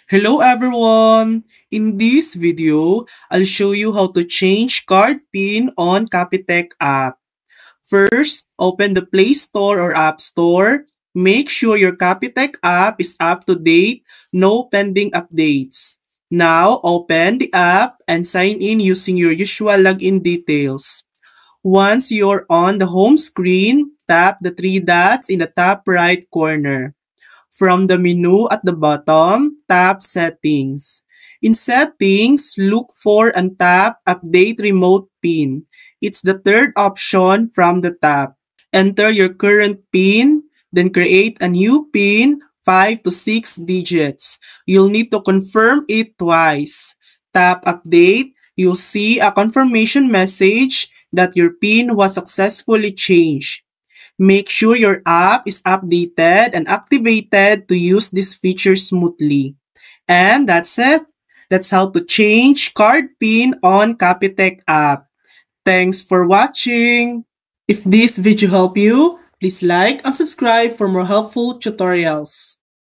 Hello everyone! In this video, I'll show you how to change card PIN on Capitec app. First, open the Play Store or App Store. Make sure your Capitec app is up to date, no pending updates. Now, open the app and sign in using your usual login details. Once you're on the home screen, tap the three dots in the top right corner. From the menu at the bottom, tap Settings. In Settings, look for and tap Update Remote PIN. It's the third option from the top. Enter your current PIN, then create a new PIN, 5 to 6 digits. You'll need to confirm it twice. Tap Update. You'll see a confirmation message that your PIN was successfully changed. Make sure your app is updated and activated to use this feature smoothly. And that's it. That's how to change card PIN on Capitec app. Thanks for watching. If this video helped you, please like and subscribe for more helpful tutorials.